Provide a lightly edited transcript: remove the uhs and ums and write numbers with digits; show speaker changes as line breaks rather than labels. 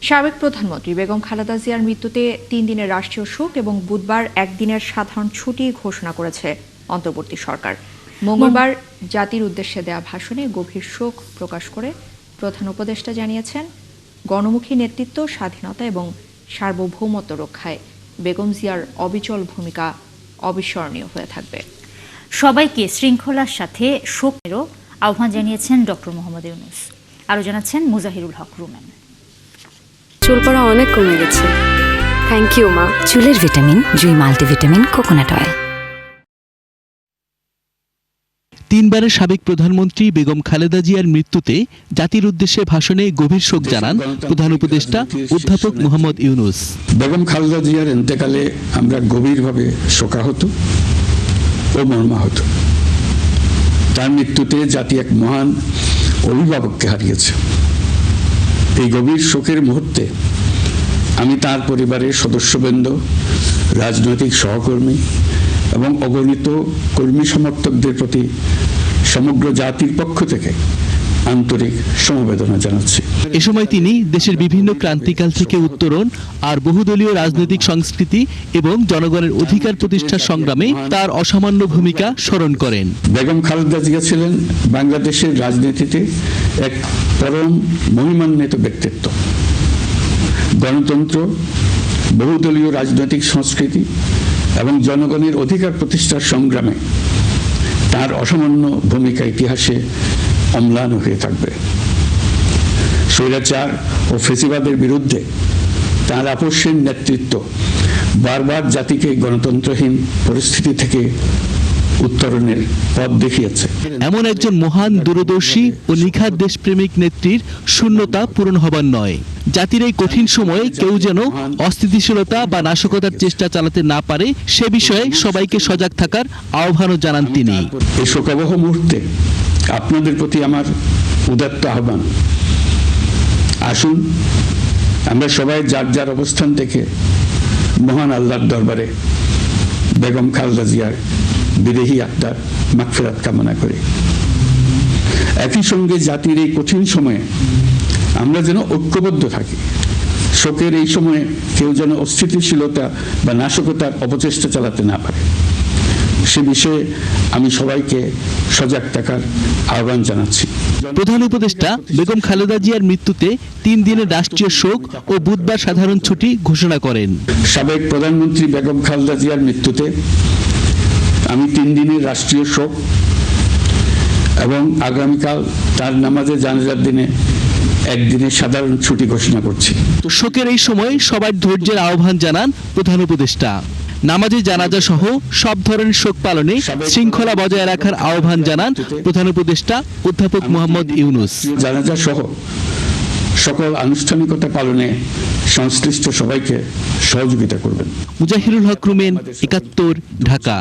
সাবেক প্রধানমন্ত্রী বেগম খালেদা জিয়ার মৃত্যুতে 3 দিনের রাষ্ট্রীয় শোক এবং বুধবার একদিনের সাধারণ ছুটি ঘোষণা করেছে অন্তর্বর্তী সরকার। মঙ্গলবার জাতির উদ্দেশ্যে দেয়া ভাষণে গভীর শোক প্রকাশ করে প্রধান উপদেষ্টা জানিয়েছেন, গণমুখী নেতৃত্ব, স্বাধীনতা এবং সার্বভৌমত্ব রক্ষায় বেগম জিয়ার অবিচল ভূমিকা অবিস্মরণীয় হয়ে থাকবে।
সবাইকে শৃঙ্খলার সাথে শোকেরও আহ্বান জানিয়েছেন ডক্টর মোহাম্মদ ইউনূস। আরও জানাচ্ছেন মুজাহিরুল হক রুমেন।
চুল পড়া অনেক কমে গেছে, থ্যাংক ইউ মা।
চুলের ভিটামিন জুই মাল্টিভিটামিন কোকোনাট অয়েল।
তিনবারের সাবেক প্রধানমন্ত্রী বেগম খালেদা জিয়ার মৃত্যুতে জাতির উদ্দেশ্যে ভাষণে গভীর শোক জানান প্রধান উপদেষ্টা অধ্যাপক মোহাম্মদ ইউনূস।
বেগম খালেদা জিয়ার ইন্তেকালে আমরা গভীরভাবে শোকাহত ও মর্মাহত। তার মৃত্যুতে জাতি এক মহান অভিভাবককে হারিয়েছে। এই গভীর শোকের মুহূর্তে আমি তার পরিবারের সদস্যবৃন্দ, রাজনৈতিক সহকর্মী এবং অগণিত কর্মী সমর্থকদের প্রতি সমগ্র জাতির পক্ষ থেকে আন্তরিক সমবেদনা জানাচ্ছি।
এ সময় তিনি দেশের বিভিন্ন ক্রান্তিকাল থেকে উত্তরণ আর বহুদলীয় রাজনৈতিক সংস্কৃতি এবং জনগণের অধিকার প্রতিষ্ঠার সংগ্রামে তার অসামান্য ভূমিকা স্মরণ করেন।
বেগম খালেদা জিয়া ছিলেন বাংলাদেশের রাজনীতিতে এক পরম মহিমান্বিত ব্যক্তিত্ব। গণতন্ত্র, বহুদলীয় রাজনৈতিক সংস্কৃতি এবং জনগণের অধিকার প্রতিষ্ঠার সংগ্রামে তার অসামান্য ভূমিকা ইতিহাসে অম্লান হয়ে থাকবে। স্বৈরাচার ও ফ্যাসিবাদের বিরুদ্ধে তার আপসহীন নেতৃত্ব বারবার জাতিকে গণতন্ত্রহীন পরিস্থিতি থেকে উত্তরণের পথ দেখিয়েছে।
এমন একজন মহান দূরদর্শী ও নিখাদ দেশপ্রেমিক নেত্রীর শূন্যতা পূরণ হবার নয়। জাতির এই কঠিন সময়ে কেউ যেন অস্থিতিশীলতা বা নাশকতার চেষ্টা চালাতে না পারে সে বিষয়ে সবাইকে সজাগ থাকার আহ্বানও জানান তিনি।
এই শোকাবহ মুহূর্তে আপনাদের প্রতি আমার উদাত্ত আহ্বান, আসুন আমরা সবাই যার যার অবস্থান থেকে মহান আল্লাহর দরবারে বেগম খালেদা জিয়ার বিদেহী আত্মার মাগফিরাত কামনা করি। একই সঙ্গে জাতির এই কঠিন সময়ে আমরা যেন ঐক্যবদ্ধ থাকি। শোকের এই সময়ে কেউ যেন অস্থিতিশীলতা বা নাশকতার অপচেষ্টা চালাতে না পারে সে বিষয়ে আমি সবাইকে সজাগ থাকার আহ্বান জানাচ্ছি।
প্রধান উপদেষ্টা বেগম খালেদা জিয়ার মৃত্যুতে 3 দিনের রাষ্ট্রীয় শোক ও বুধবার সাধারণ ছুটি ঘোষণা করেন।
সাবেক প্রধানমন্ত্রী বেগম খালেদা জিয়ার মৃত্যুতে আমি 3 দিনের রাষ্ট্রীয় শোক এবং আগামীকাল তার নামাজে জানাজার দিনে একদিনের সাধারণ ছুটি ঘোষণা করছি।
শোকের এই সময় সবার ধৈর্যের আহ্বান জানান প্রধান উপদেষ্টা। নামাজে জানাজা সহ সব ধরনের শোক পালনে শৃঙ্খলা বজায় রাখার আহ্বান জানান প্রধান উপদেষ্টা অধ্যাপক মোহাম্মদ ইউনূস।
জানাজা সহ সকল আনুষ্ঠানিকতা পালনে সংশ্লিষ্ট সবাইকে সহযোগিতা করবেন।
মুজাহিরুল হক রুমেন, ৭১, ঢাকা।